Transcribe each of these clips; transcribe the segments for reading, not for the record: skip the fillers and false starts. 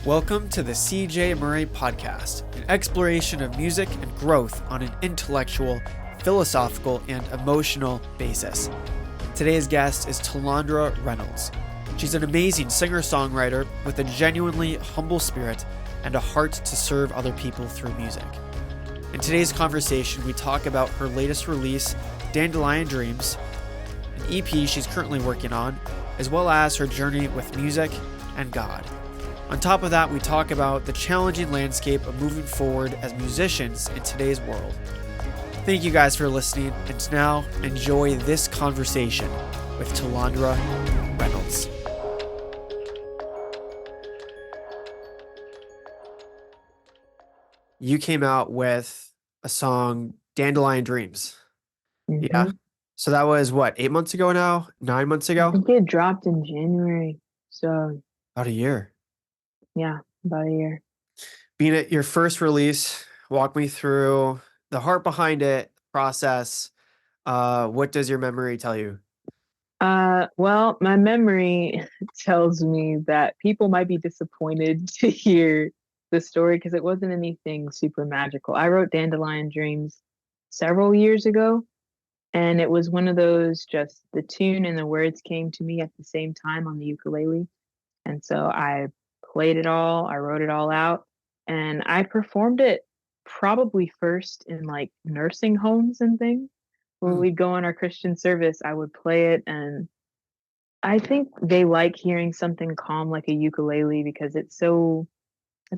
Welcome to the C.J. Murray Podcast, an exploration of music and growth on an intellectual, philosophical, and emotional basis. Today's guest is Telondra Reynolds. She's an amazing singer-songwriter with a genuinely humble spirit and a heart to serve other people through music. In today's conversation, we talk about her latest release, Dandelion Dreams, an EP she's currently working on, as well as her journey with music and God. On top of that, we talk about the challenging landscape of moving forward as musicians in today's world. Thank you guys for listening, and now enjoy this conversation with Telondra Reynolds. You came out with a song, Dandelion Dreams. Mm-hmm. Yeah. So that was what, 8 months ago now? 9 months I ago? think it dropped in January. So About a year. yeah, about a year. Being at your first release, walk me through the heart behind it, process. What does your memory tell you? Well, my memory tells me that people might be disappointed to hear the story because it wasn't anything super magical. I wrote Dandelion Dreams several years ago, and it was one of those just the tune and the words came to me at the same time on the ukulele. And so I played it all, I wrote it all out, and I performed it probably first in like nursing homes and things. When we'd go on our Christian service, I would play it, and I think they like hearing something calm like a ukulele because it's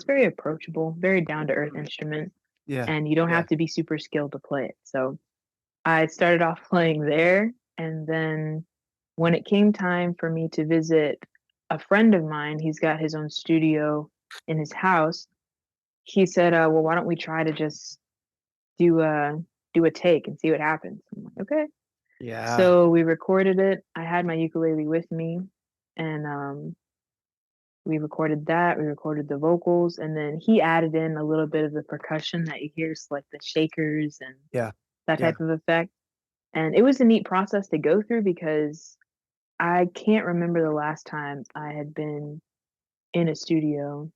very approachable, very down to earth instrument, Yeah. and you don't have to be super skilled to play it. So I started off playing there, and then when it came time for me to visit a friend of mine, he's got his own studio in his house. He said, "Well, why don't we try to just do a take and see what happens?" I'm like, "Okay." Yeah. So we recorded it. I had my ukulele with me, and we recorded that. We recorded the vocals, and then he added in a little bit of the percussion that you hear, so like the shakers and Yeah. that Yeah. type of effect. And it was a neat process to go through because I can't remember the last time I had been in a studio.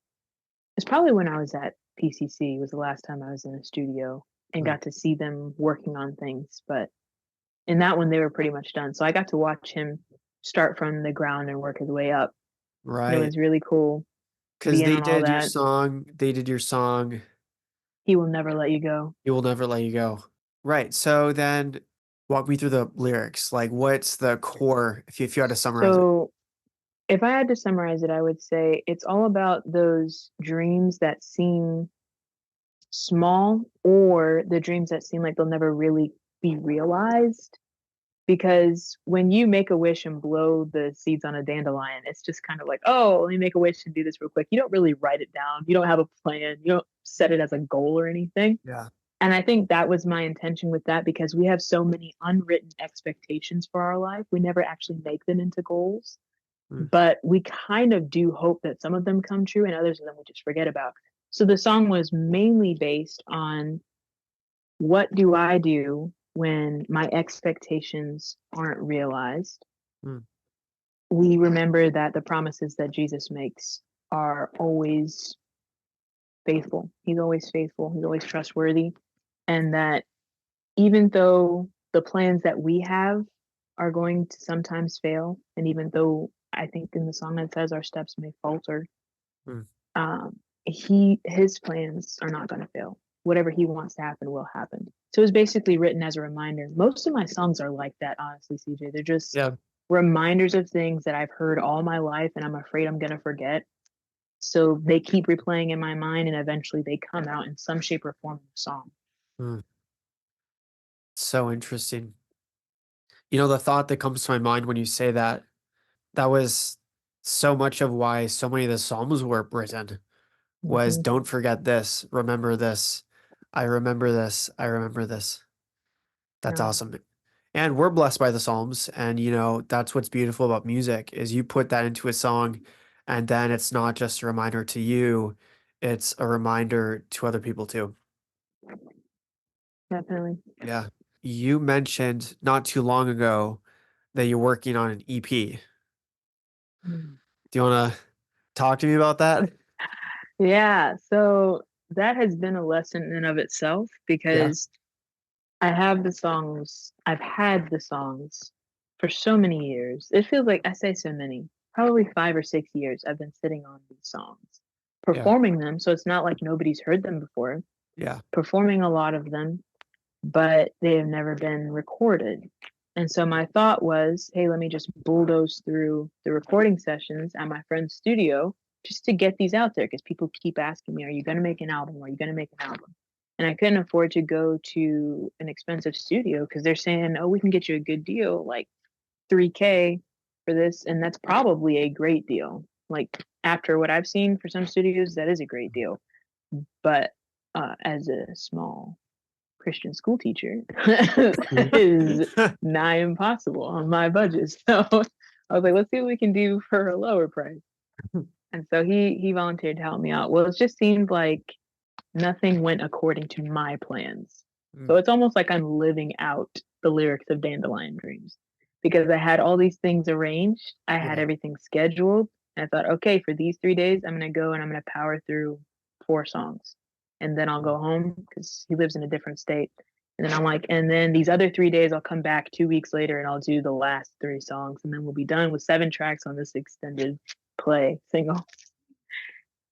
It's probably when I was at PCC was the last time I was in a studio and got to see them working on things. But in that one, they were pretty much done. So I got to watch him start from the ground and work his way up. And it Right. was really cool Because being on all that. they did your song, He will never let you go. You Will Never Let You Go. Right. So then walk me through the lyrics. Like, what's the core, if you had to summarize it? So if I had to summarize it, I would say it's all about those dreams that seem small or the dreams that seem like they'll never really be realized. Because when you make a wish and blow the seeds on a dandelion, it's just kind of like, oh, let me make a wish and do this real quick. You don't really write it down. You don't have a plan. You don't set it as a goal or anything. Yeah. And I think that was my intention with that because we have so many unwritten expectations for our life. We never actually make them into goals, but we kind of do hope that some of them come true and others of them we just forget about. So the song was mainly based on what do I do when my expectations aren't realized? Mm. We remember that the promises that Jesus makes are always faithful. He's always faithful. He's always trustworthy. And that even though the plans that we have are going to sometimes fail, and even though I think in the song it says our steps may falter, Mm. his plans are not going to fail. Whatever he wants to happen will happen. So it was basically written as a reminder. Most of my songs are like that, honestly, CJ. They're just reminders of things that I've heard all my life and I'm afraid I'm going to forget. So they keep replaying in my mind and eventually they come out in some shape or form in a song. Mm. So interesting. You know, the thought that comes to my mind when you say that, that was so much of why so many of the Psalms were written was don't forget this, remember this, I remember this, I remember this. That's awesome. And we're blessed by the Psalms. And, you know, that's what's beautiful about music is you put that into a song and then it's not just a reminder to you, it's a reminder to other people too. Definitely. Yeah. You mentioned not too long ago that you're working on an EP. Do you want to talk to me about that? Yeah, so that has been a lesson in and of itself Yeah. because I've had the songs for so many years. It feels like I say so many, probably 5 or 6 years I've been sitting on these songs, Yeah. performing them. So it's not like nobody's heard them before, Yeah. performing a lot of them, but they have never been recorded. And so my thought was, hey, let me just bulldoze through the recording sessions at my friend's studio just to get these out there because people keep asking me, are you going to make an album? Are you going to make an album? And I couldn't afford to go to an expensive studio because they're saying, oh, we can get you a good deal, like 3K for this. And that's probably a great deal. Like after what I've seen for some studios, that is a great deal. But as a small Christian school teacher is nigh impossible on my budget. So I was like, let's see what we can do for a lower price. And so he volunteered to help me out. Well, it just seemed like nothing went according to my plans. Mm. So it's almost like I'm living out the lyrics of Dandelion Dreams because I had all these things arranged. I had Yeah. everything scheduled. And I thought, okay, for these 3 days, I'm going to go and I'm going to power through 4 songs. And then I'll go home because he lives in a different state. And then I'm like, and then these other 3 days, I'll come back 2 weeks later and I'll do the last 3 songs. And then we'll be done with 7 tracks on this extended play single.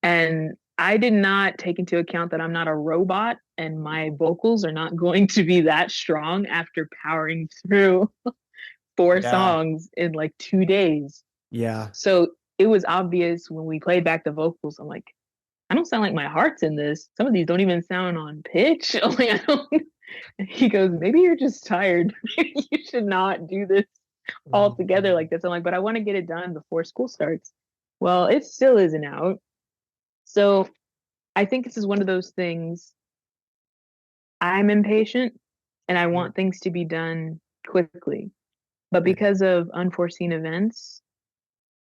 And I did not take into account that I'm not a robot and my vocals are not going to be that strong after powering through four Yeah. songs in like 2 days. Yeah. So it was obvious when we played back the vocals. I'm like, I don't sound like my heart's in this. Some of these don't even sound on pitch. I'm like, I don't. And he goes, maybe you're just tired. You should not do this all together like this. I'm like, but I want to get it done before school starts. Well, it still isn't out. So I think this is one of those things. I'm impatient and I Mm. want things to be done quickly. But Yeah. because of unforeseen events,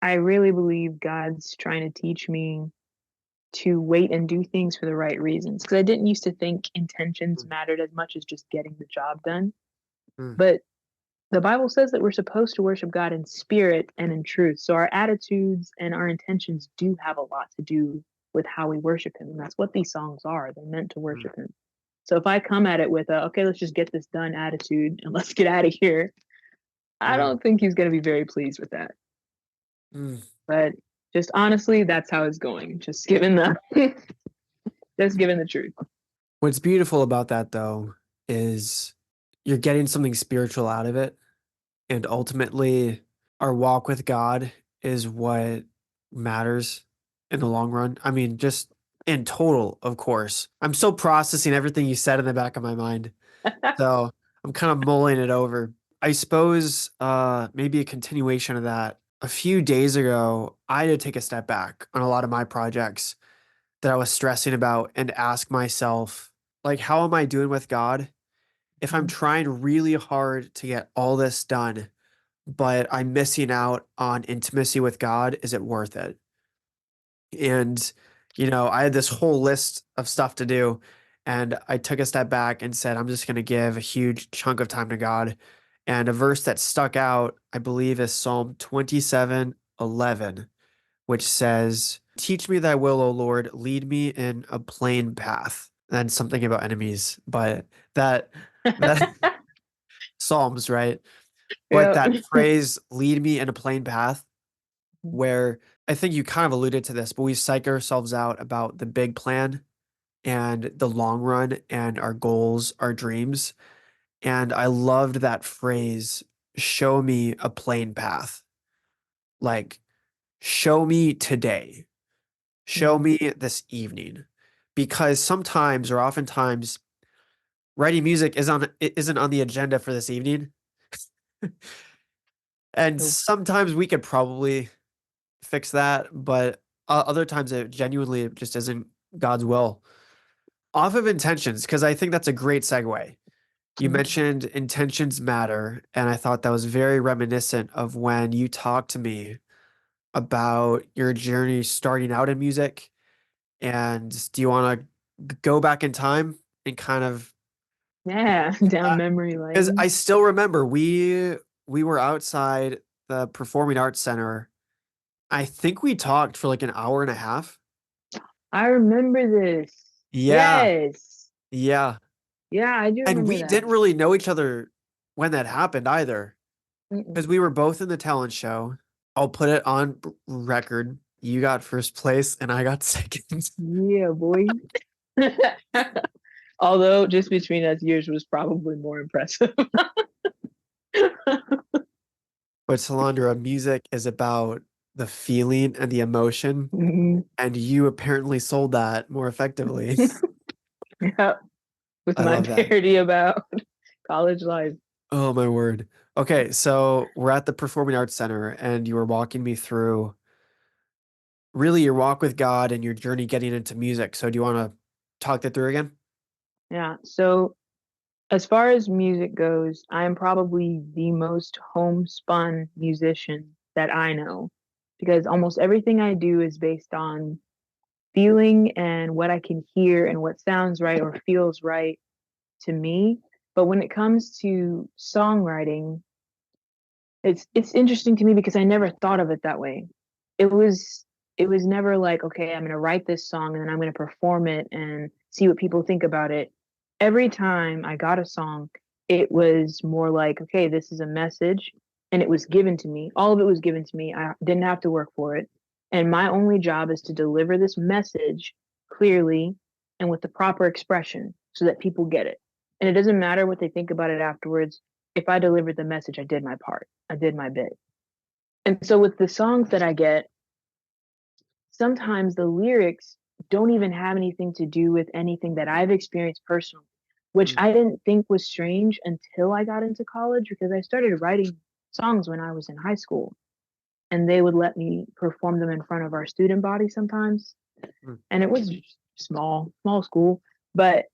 I really believe God's trying to teach me to wait and do things for the right reasons. Because I didn't used to think intentions Mm. mattered as much as just getting the job done. Mm. But the Bible says that we're supposed to worship God in spirit and in truth. So our attitudes and our intentions do have a lot to do with how we worship Him. And that's what these songs are. They're meant to Mm. worship Him. So if I come at it with a, okay, let's just get this done attitude and let's get out of here, I Mm. don't think He's going to be very pleased with that. Mm. But just honestly, that's how it's going. Just given the, just given the truth. What's beautiful about that though is you're getting something spiritual out of it. And ultimately, our walk with God is what matters in the long run. I mean, just in total, of course. I'm still processing everything you said in the back of my mind. So I'm kind of mulling it over. I suppose maybe a continuation of that. A few days ago, I had to take a step back on a lot of my projects that I was stressing about and ask myself, like, how am I doing with God? If I'm trying really hard to get all this done, but I'm missing out on intimacy with God, is it worth it? And, I had this whole list of stuff to do. And I took a step back and said, I'm just going to give a huge chunk of time to God. And a verse that stuck out, I believe, is Psalm 27:11, which says, teach me thy will, O Lord, lead me in a plain path. And something about enemies, but that Psalms, right? But Yeah. that phrase, lead me in a plain path, where I think you kind of alluded to this, but we psych ourselves out about the big plan and the long run and our goals, our dreams. And I loved that phrase, show me a plain path. Like, show me today, show Mm. me this evening. Because sometimes or oftentimes writing music isn't on the agenda for this evening. And Nope. sometimes we could probably fix that, but other times it genuinely just isn't God's will. Off of intentions, because I think that's a great segue. You Mhm. mentioned intentions matter, and I thought that was very reminiscent of when you talked to me about your journey starting out in music. And do you want to go back in time and kind of, Yeah, down memory because I lane. still remember we were outside the Performing Arts Center. I think we talked for like an hour and a half. I remember this. Yeah, Yes. yeah. Yeah, I do And remember we that. didn't really know each other when that happened either, Mm-mm. because we were both in the talent show. I'll put it on record. You got first place and I got second. Yeah, boy. Although, just between us, yours was probably more impressive. But Salandra, music is about the feeling and the emotion, Mhm. and you apparently sold that more effectively. Yeah, with I my love that. parody about college life. Oh my word. Okay, so we're at the Performing Arts Center, and you were walking me through really your walk with God and your journey getting into music. So do you want to talk that through again? Yeah. So, as far as music goes, I am probably the most homespun musician that I know because almost everything I do is based on feeling and what I can hear and what sounds right or feels right to me. But when it comes to songwriting, it's interesting to me because I never thought of it that way. It was it was never like, okay, I'm going to write this song and then I'm going to perform it and see what people think about it. Every time I got a song, it was more like, okay, this is a message and it was given to me. All of it was given to me. I didn't have to work for it. And my only job is to deliver this message clearly and with the proper expression so that people get it. And it doesn't matter what they think about it afterwards. If I delivered the message, I did my part. I did my bit. And so with the songs that I get, sometimes the lyrics don't even have anything to do with anything that I've experienced personally, which Mm, I didn't think was strange until I got into college because I started writing songs when I was in high school and they would let me perform them in front of our student body sometimes. mm, And it was small school, but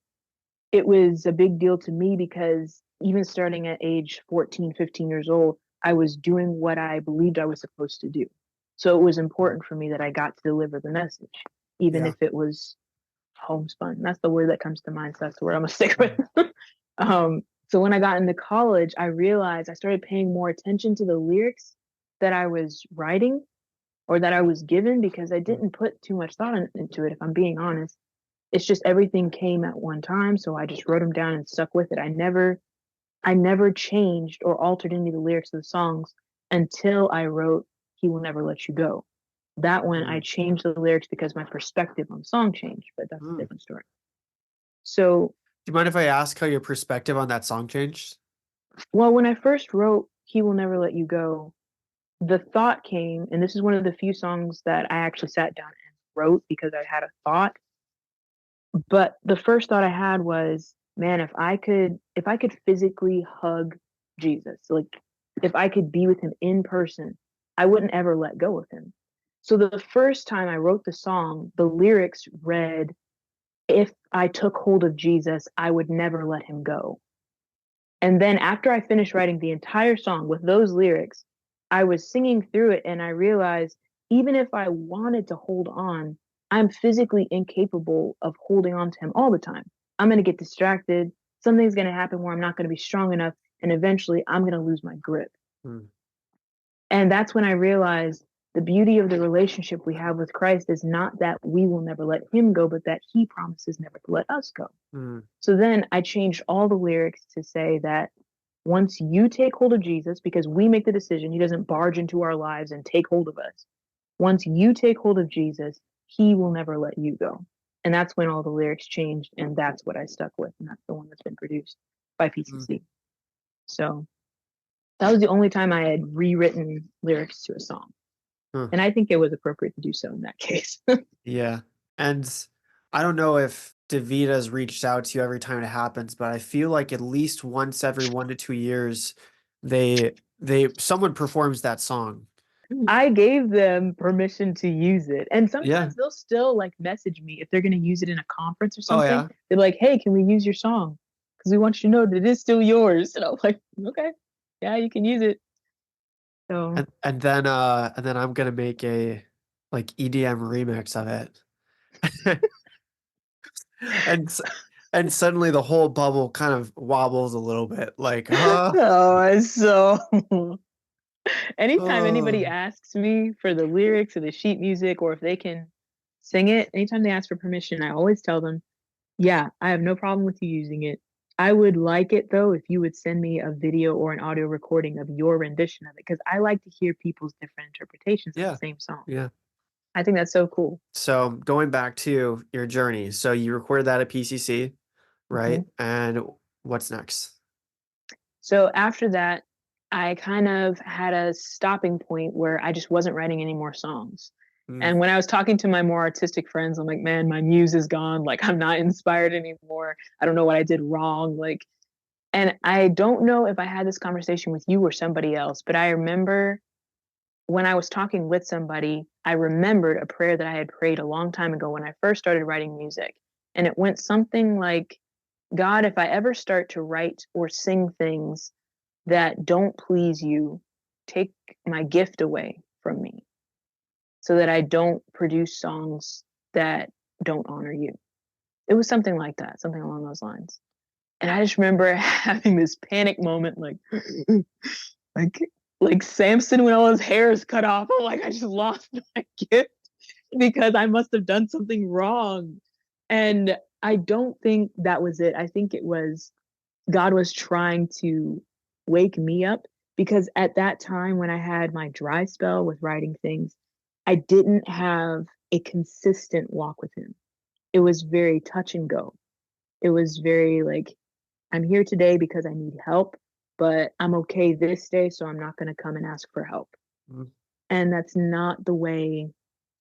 it was a big deal to me because even starting at age 14, 15 years old, I was doing what I believed I was supposed to do. So it was mm. important for me that I got to deliver the message, even Yeah. if it was homespun. That's the word that comes to mind. So that's the word I'm gonna stick with. Mm, So when I got into college, I realized I started paying more attention to the lyrics that I was writing or that I was given because I mm, didn't put too much thought into it, if I'm being honest. It's just everything came at one time, so I just wrote them down and stuck with it. I never changed or altered any of the lyrics of the songs until I wrote He Will Never Let You Go. That one I mm, changed the lyrics because my perspective on the song changed, but that's a mm. different story. So, Do you mind if I ask how your perspective on that song changed? well, when I first wrote He Will Never Let You Go, the thought came, and this is one of the few songs that I actually sat down and wrote because I had a thought. But the first thought I had was, man, if I could physically hug Jesus, like if I could be with him in person, I wouldn't ever let go of him. So the first time I wrote the song, the lyrics read, if I took hold of Jesus, I would never let him go. And then after I finished writing the entire song with those lyrics, I was singing through it and I realized even if I wanted to hold on, I'm physically incapable of holding on to him all the time. I'm going to get distracted. Something's going to happen where I'm not going to be strong enough. And eventually I'm going to lose my grip. Mm, And that's when I realized the beauty of the relationship we have with Christ is not that we will never let him go, but that he promises never to let us go. mm, So then I changed all the lyrics to say that once you take hold of Jesus, because we make the decision, he doesn't barge into our lives and take hold of us. Once you take hold of Jesus, he will never let you go. And that's when all the lyrics changed. And that's what I stuck with. And that's the one that's been produced by mm. PCC. So that was the only time I had rewritten lyrics to a song. Huh. And I think it was appropriate to do so in that case. Yeah. And I don't know if Davita's reached out to you every time it happens, but I feel like at least once every 1 to 2 years, someone performs that song. I gave them permission to use it. And Yeah. sometimes they'll still like message me if they're going to use it in a conference or Oh something. yeah. They're like, hey, can we use your song? Because we want you to know that it is still yours. And I'm like, okay, yeah, you can use it. So, And then I'm gonna make a like EDM remix of it. And s- and suddenly the whole bubble kind of wobbles a little bit like, huh? oh, it's so. Anytime anybody Oh. asks me for the lyrics or the sheet music or if they can sing it. Anytime they ask for permission, I always tell them, yeah, I have no problem with you using it. I would like it though if you would send me a video or an audio recording of your rendition of it because I like to hear people's different interpretations of the Yeah. same song. Yeah. I think that's so cool. So going back to your journey, so you recorded that at PCC, Mhm. right? And what's next? So after that, I kind of had a stopping point where I just wasn't writing any more songs. Mm, And when I was talking to my more artistic friends, I'm like, man, my muse is gone. Like, I'm not inspired anymore. I don't know what I did wrong. Like, and I don't know if I had this conversation with you or somebody else, but I remember when I was talking with somebody, I remembered a prayer that I had prayed a long time ago when I first started writing music. And it went something like, God, if I ever start to write or sing things that don't please you, take my gift away from me so that I don't produce songs that don't honor you. It was something like that, something along those lines. And I just remember having this panic moment, like, like Samson when all his hair is cut off. I'm like, I just lost my gift because I must have done something wrong. And I don't think that was it. I think it was God was trying to wake me up because at that time when I had my dry spell with writing things, I didn't have a consistent walk with him. It was very touch and go. It was very like, I'm here today because I need help, but I'm okay this day, so I'm not going to come and ask for help. mm, And that's not the way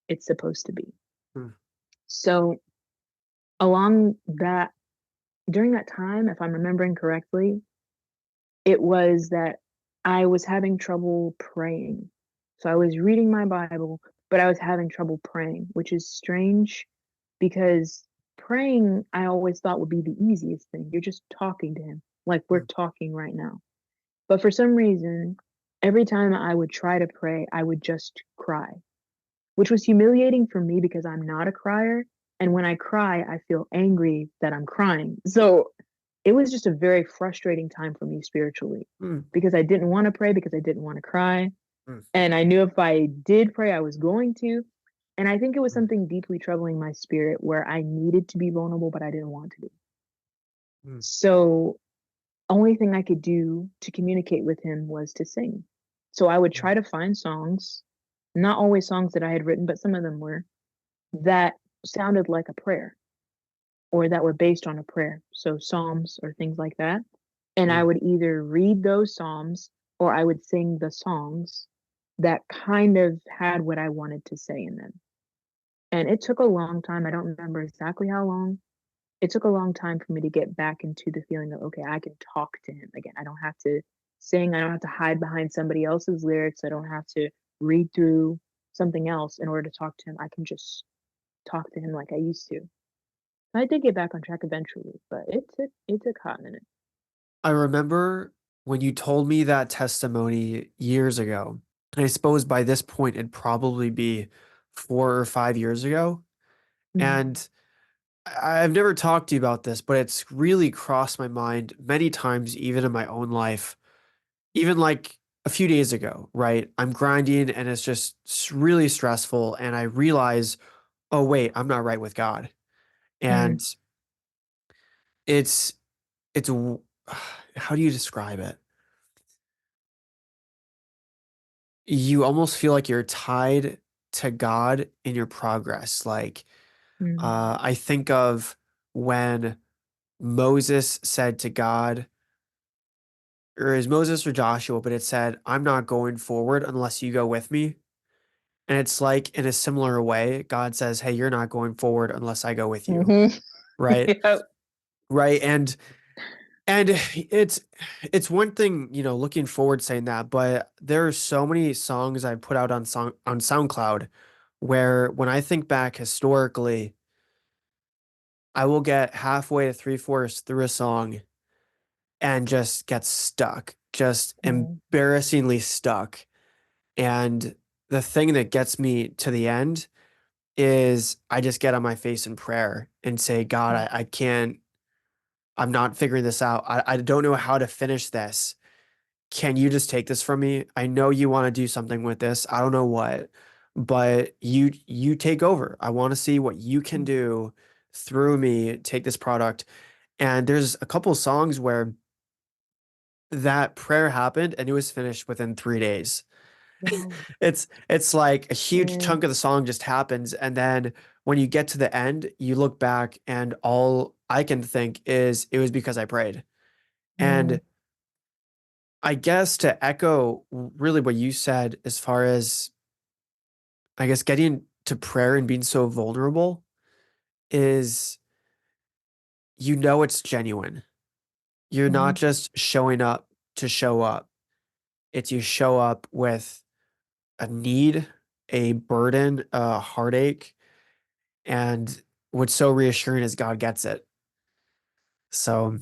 it's supposed to be. mm, So, along that, during that time, if I'm remembering correctly, it was that I was having trouble praying. So I was reading my Bible, but I was having trouble praying, which is strange because praying I always thought would be the easiest thing. You're just talking to him like we're mm, talking right now. But for some reason, every time I would try to pray, I would just cry, which was humiliating for me because I'm not a crier. And when I cry, I feel angry that I'm crying. So it was just a very frustrating time for me spiritually mm, because I didn't want to pray because I didn't want to cry. mm, And I knew if I did pray, I was going to. And I think it was mm, something deeply troubling my spirit where I needed to be vulnerable, but I didn't want to be. mm, So only thing I could do to communicate with him was to sing. So I would mm, try to find songs, not always songs that I had written, but some of them were that sounded like a prayer or that were based on a prayer. So psalms or things like that. And I mm. would either read those psalms or I would sing the songs that kind of had what I wanted to say in them. And it took a long time. I don't remember exactly how long. It took a long time for me to get back into the feeling of, okay, I can talk to him again. I don't have to sing. I don't have to hide behind somebody else's lyrics. I don't have to read through something else in order to talk to him. I can just talk to him like I used to. I did get back on track eventually, but it took a hot minute. I remember when you told me that testimony years ago, and I suppose by this point it'd probably be 4 or 5 years ago. Mhm. And I've never talked to you about this, but it's really crossed my mind many times, even in my own life. Even like a few days ago, right? I'm grinding and it's just really stressful. And I realize, oh, wait, I'm not right with God. Mm, And it's, it's, how do you describe it? You almost feel like you're tied to God in your progress. Like, mm, I think of when Moses said to God, or is Moses or Joshua, but it said, I'm not going forward unless you go with me. And it's like in a similar way, God says, hey, you're not going forward unless I go with you. mhm. Right. Yep. Right. And it's one thing, looking forward saying that, but there are so many songs I put out on SoundCloud where when I think back historically, I will get halfway to three-fourths through a song and just get stuck, just Mm, embarrassingly stuck. And the thing that gets me to the end is I just get on my face in prayer and say, God, mm, I can't, I'm not figuring this out. I don't know how to finish this. Can you just take this from me? I know you want to do something with this. I don't know what, but you take over. I want to see what you can do through me, take this product. And there's a couple songs where that prayer happened and it was finished within 3 days. Wow. It's like a huge Yeah. chunk of the song just happens, and then when you get to the end, you look back and all I can think is it was because I prayed. Mm, And I guess to echo really what you said as far as I guess getting to prayer and being so vulnerable is it's genuine. You're not mhm. just showing up to show up. It's you show up with a need, a burden, a heartache, and what's so reassuring is God gets it. So,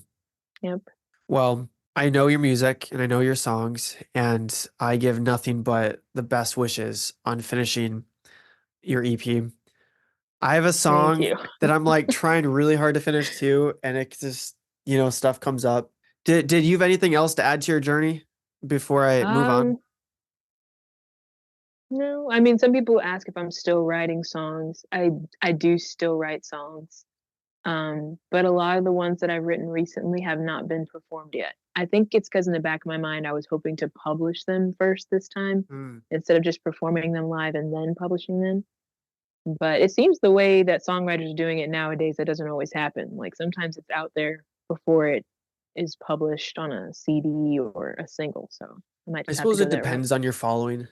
Yep. well, I know your music and I know your songs, and I give nothing but the best wishes on finishing your EP. I have a Thank song you. that I'm like trying really hard to finish too, and it just, stuff comes up. Did you have anything else to add to your journey before I move on? Um, no, I mean, some people ask if I'm still writing songs. I do still write songs. But a lot of the ones that I've written recently have not been performed yet. I think it's because in the back of my mind, I was hoping to publish them first this time Mm. instead of just performing them live and then publishing them. But it seems the way that songwriters are doing it nowadays, that doesn't always happen. Like sometimes it's out there before it is published on a CD or a single. So I might I just have to suppose go it that route. depends on your following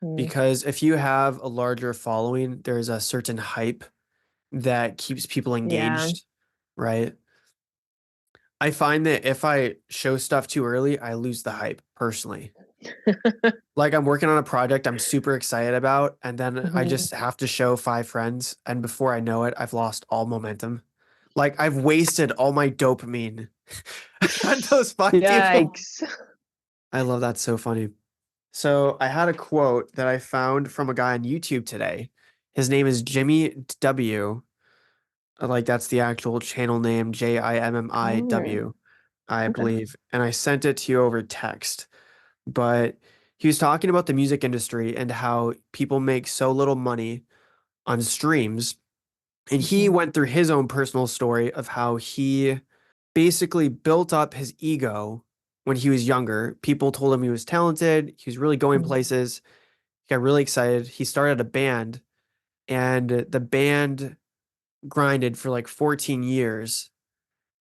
Mm, because if you have a larger following, there's a certain hype that keeps people yeah. engaged, right? I find that if I show stuff too early, I lose the hype personally. Like I'm working on a project I'm super excited about, and then I Mhm. just have to show 5 friends, and before I know it, I've lost all momentum. Like I've wasted all my dopamine on those 5 people. Yikes. I love that so funny. So I had a quote that I found from a guy on YouTube today. His name is Jimi W. Like that's the actual channel name, Oh, Jimmiw, I okay. believe. And I sent it to you over text. But he was talking about the music industry and how people make so little money on streams. And he Mhm, went through his own personal story of how he basically built up his ego when he was younger. People told him he was talented, he was really going mhm, places. He got really excited. He started a band, and the band grinded for like 14 years,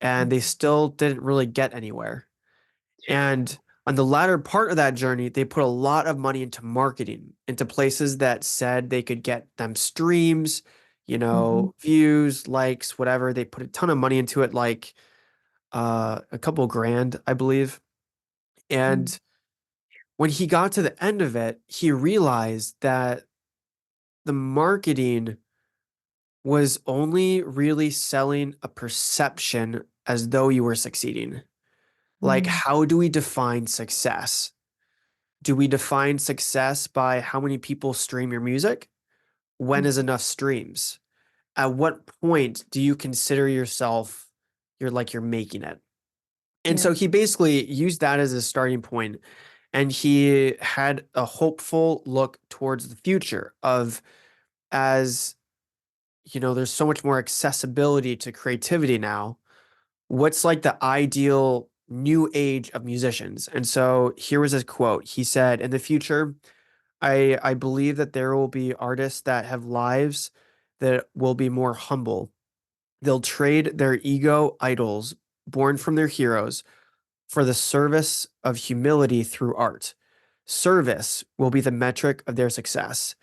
and they mhm. still didn't really get anywhere. And on the latter part of that journey, they put a lot of money into marketing, into places that said they could get them streams, Mhm, views, likes, whatever. They put a ton of money into it, like a couple grand, I believe. mhm, And when he got to the end of it, he realized that the marketing was only really selling a perception as though you were succeeding. Like, mhm, how do we define success? Do we define success by how many people stream your music? When is mhm. enough streams? At what point do you consider yourself you're making it? And Yeah. so he basically used that as a starting point, and he had a hopeful look towards the future of as there's so much more accessibility to creativity now. What's like the ideal new age of musicians? And so here was his quote. He said, "In the future, I believe that there will be artists that have lives that will be more humble. They'll trade their ego idols born from their heroes for the service of humility through art. Service will be the metric of their success.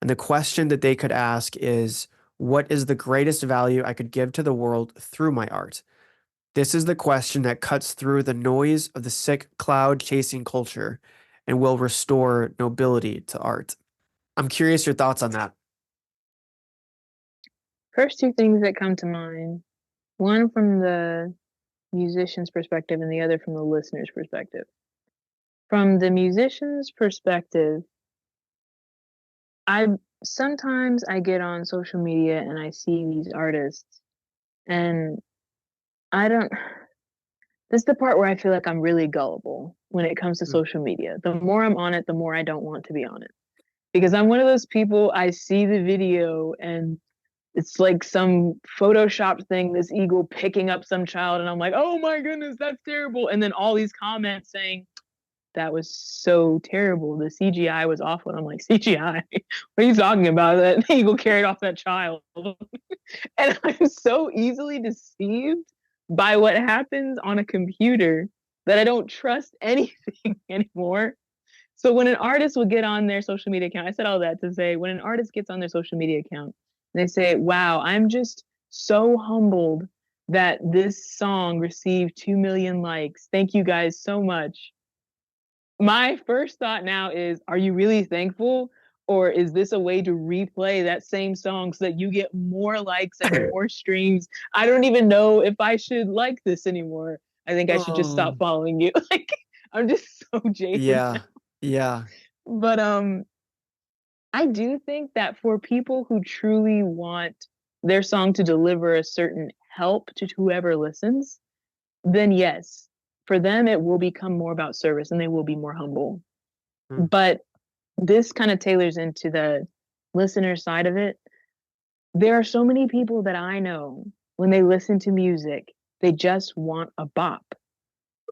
And the question that they could ask is, what is the greatest value I could give to the world through my art? This is the question that cuts through the noise of the sick cloud chasing culture and will restore nobility to art." I'm curious your thoughts on that. First two things that come to mind, one from the musician's perspective and the other from the listener's perspective. From the musician's perspective, I sometimes I get on social media and I see these artists and I don't this is the part where I feel like I'm really gullible when it comes to Mm, social media. The more I'm on it, the more I don't want to be on it. because I'm one of those people, I see the video and it's like some Photoshop thing, this eagle picking up some child, and I'm like, oh my goodness, that's terrible. And then all these comments saying, that was so terrible. The CGI was awful. And I'm like, CGI? What are you talking about? That eagle carried off that child. And I'm so easily deceived by what happens on a computer that I don't trust anything anymore. So when an artist will get on their social media account, I said all that to say when an artist gets on their social media account, they say, wow, I'm just so humbled that this song received 2 million likes. Thank you guys so much. My first thought now is, are you really thankful? Or is this a way to replay that same song so that you get more likes and more streams? I don't even know if I should like this anymore. I think I should just stop Oh, following you. Like, I'm just so jaded. yeah. Yeah. But I do think that for people who truly want their song to deliver a certain help to whoever listens, then yes, for them it will become more about service and they will be more humble. Mm. But this kind of tailors into the listener side of it. There are so many people that I know when they listen to music, they just want a bop.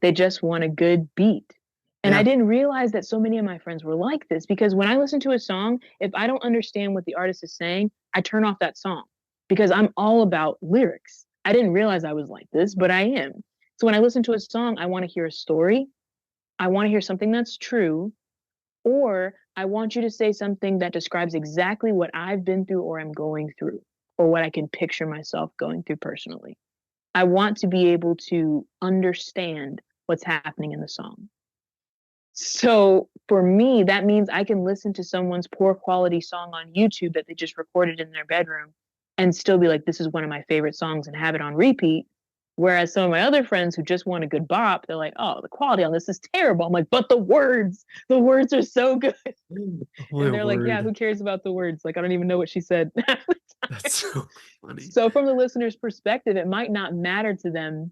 They just want a good beat. And I Yeah. didn't realize that so many of my friends were like this because when I listen to a song, if I don't understand what the artist is saying, I turn off that song because I'm all about lyrics. I didn't realize I was like this, but I am. So when I listen to a song, I want to hear a story. I want to hear something that's true, or I want you to say something that describes exactly what I've been through or am going through, or what I can picture myself going through personally. I want to be able to understand what's happening in the song. So for me, that means I can listen to someone's poor quality song on YouTube that they just recorded in their bedroom and still be like, this is one of my favorite songs and have it on repeat. Whereas some of my other friends who just want a good bop, they're like, oh, the quality on this is terrible. I'm like, but the words are so good. Oh, my And they're like, yeah, word. who cares about the words? Like, I don't even know what she said. That's so funny. So from the listener's perspective, it might not matter to them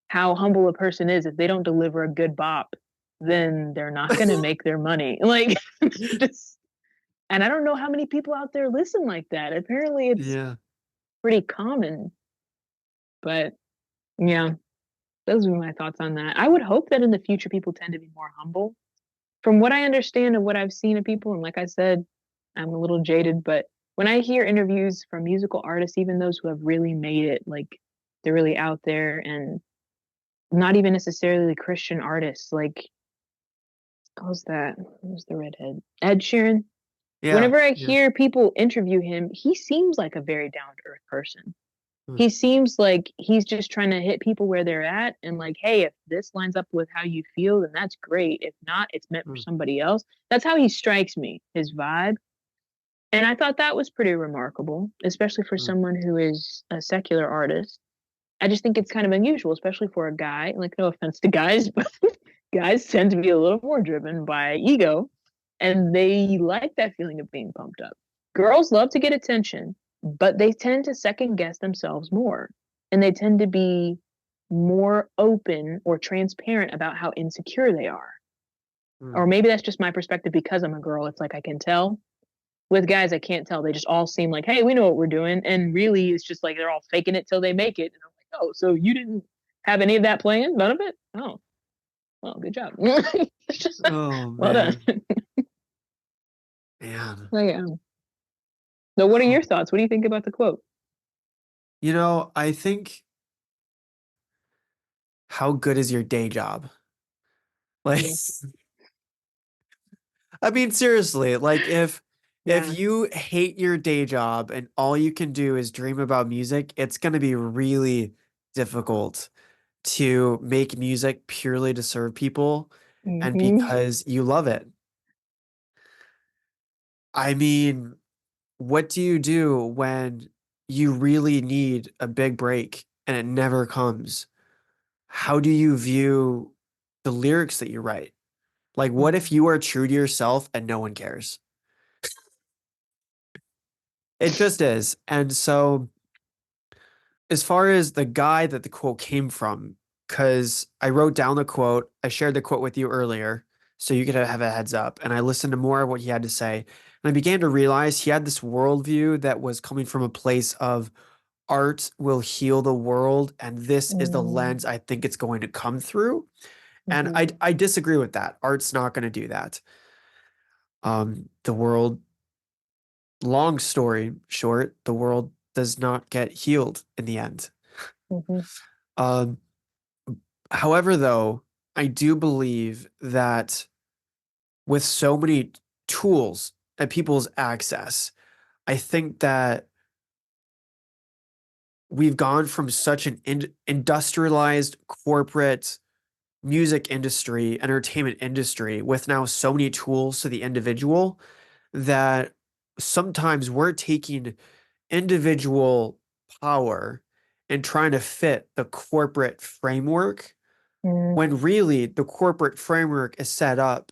how humble a person is. If they don't deliver a good bop, then they're not going to make their money. Like, just, and I don't know how many people out there listen like that. Apparently it's Yeah. pretty common, but yeah, those are my thoughts on that. I would hope that in the future, people tend to be more humble. From what I understand and what I've seen of people, and like I said, I'm a little jaded, but when I hear interviews from musical artists, even those who have really made it, like they're really out there and not even necessarily Christian artists, like who's that? Who's the redhead? Ed Sheeran. Yeah. Whenever I Yeah. hear people interview him, he seems like a very down to earth person. Mm. He seems like he's just trying to hit people where they're at and like, hey, if this lines up with how you feel, then that's great. If not, it's meant for Mm. somebody else. That's how he strikes me, his vibe. And I thought that was pretty remarkable, especially for Mm. someone who is a secular artist. I just think it's kind of unusual, especially for a guy. Like, no offense to guys, but guys tend to be a little more driven by ego and they like that feeling of being pumped up. Girls love to get attention, but they tend to second guess themselves more and they tend to be more open or transparent about how insecure they are. Mm. Or maybe that's just my perspective because I'm a girl. It's like I can tell. With guys, I can't tell. They just all seem like, hey, we know what we're doing. And really, it's just like they're all faking it till they make it. And I'm like, oh, so you didn't have any of that planned? None of it? Oh, well, good job. Oh, Well done. man. Man. So, yeah. So, what are your thoughts? What do you think about the quote? I think how good is your day job? Like, Yeah. I mean, seriously, like if Yeah. you hate your day job and all you can do is dream about music, it's going to be really difficult to make music purely to serve people and Mm-hmm. because you love it. I mean, what do you do when you really need a big break and it never comes? How do you view the lyrics that you write? Like, what if you are true to yourself and no one cares? It just is. And so, as far as the guy that the quote came from, because I wrote down the quote, I shared the quote with you earlier, so you could have a heads up. And I listened to more of what he had to say. And And I began to realize he had this worldview that was coming from a place of art will heal the world, and this is the Mm, lens I think it's going to come through. And mhm, I disagree with that. Art's not going to do that. The world, long story short, the world does not get healed in the end. mhm, Um, However, though, I do believe that with so many tools at people's access, I think that we've gone from such an industrialized corporate music industry, entertainment industry, with now so many tools to the individual that sometimes we're taking individual power and trying to fit the corporate framework mm, when really the corporate framework is set up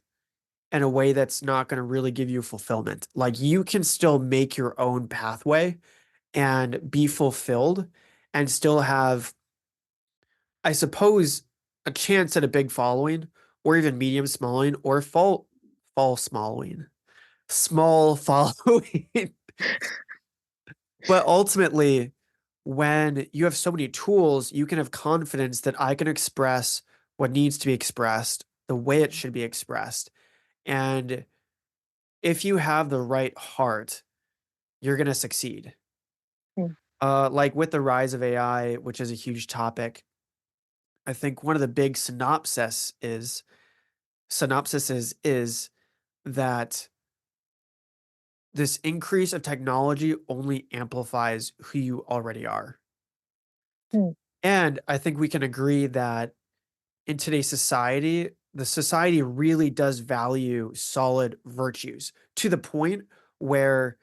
in a way that's not going to really give you fulfillment. Like you can still make your own pathway and be fulfilled and still have, I suppose, a chance at a big following or even medium following or fall following, small following. But ultimately, when you have so many tools, you can have confidence that I can express what needs to be expressed the way it should be expressed. And if you have the right heart, you're going to succeed. mm, Like with the rise of AI, which is a huge topic, I think one of the big synopsises is that this increase of technology only amplifies who you already are. mm, And I think we can agree that in today's society, the society really does value solid virtues to the point where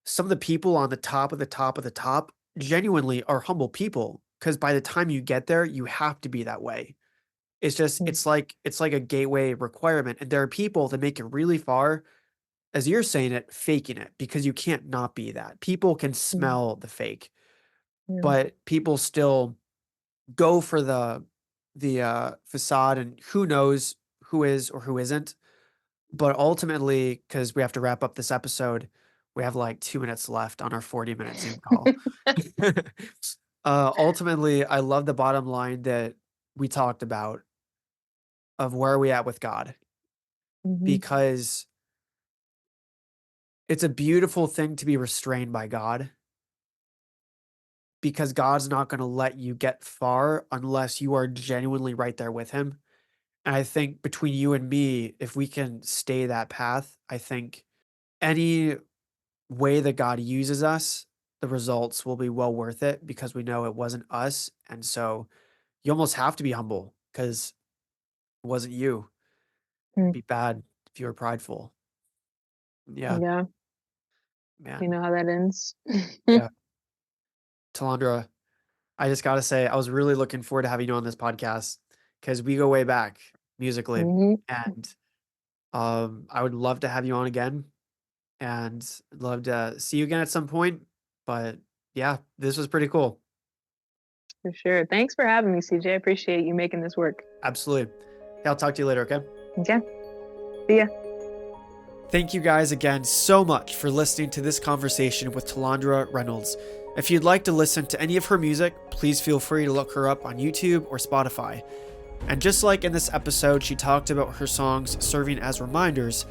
some of the people on the top of the top of the top genuinely are humble people. Because by the time you get there, you have to be that way. It's just mm, it's like a gateway requirement, and there are people that make it really far, as you're saying it, faking it because you can't not be that. People can mm, smell the fake, mm, but people still go for the facade, and who knows who is or who isn't. But ultimately, because we have to wrap up this episode, we have like 2 minutes left on our 40-minute Zoom call. Ultimately, I love the bottom line that we talked about of where are we at with God, mhm, because it's a beautiful thing to be restrained by God, because God's not going to let you get far unless you are genuinely right there with him. And I think between you and me, if we can stay that path, I think any way that God uses us, the results will be well worth it because we know it wasn't us. And so you almost have to be humble because it wasn't you. It'd mm. be bad if you were prideful. Yeah, Yeah, you man. know how that ends. Yeah. Telondra, I just got to say, I was really looking forward to having you on this podcast because we go way back musically. Mhm, And I would love to have you on again and love to see you again at some point. But yeah, this was pretty cool. for sure. Thanks for having me, CJ. I appreciate you making this work. Absolutely. Hey, I'll talk to you later, okay? Okay, see ya. Thank you guys again so much for listening to this conversation with Telondra Reynolds. If you'd like to listen to any of her music, please feel free to look her up on YouTube or Spotify. And just like in this episode, she talked about her songs serving as reminders,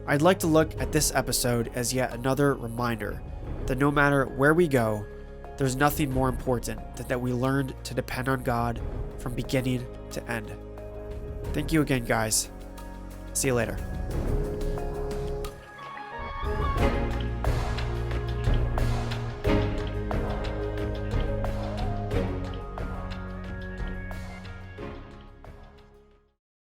I'd like to look at this episode as yet another reminder that no matter where we go, there's nothing more important than that we learned to depend on God from beginning to end. Thank you again, guys. See you later.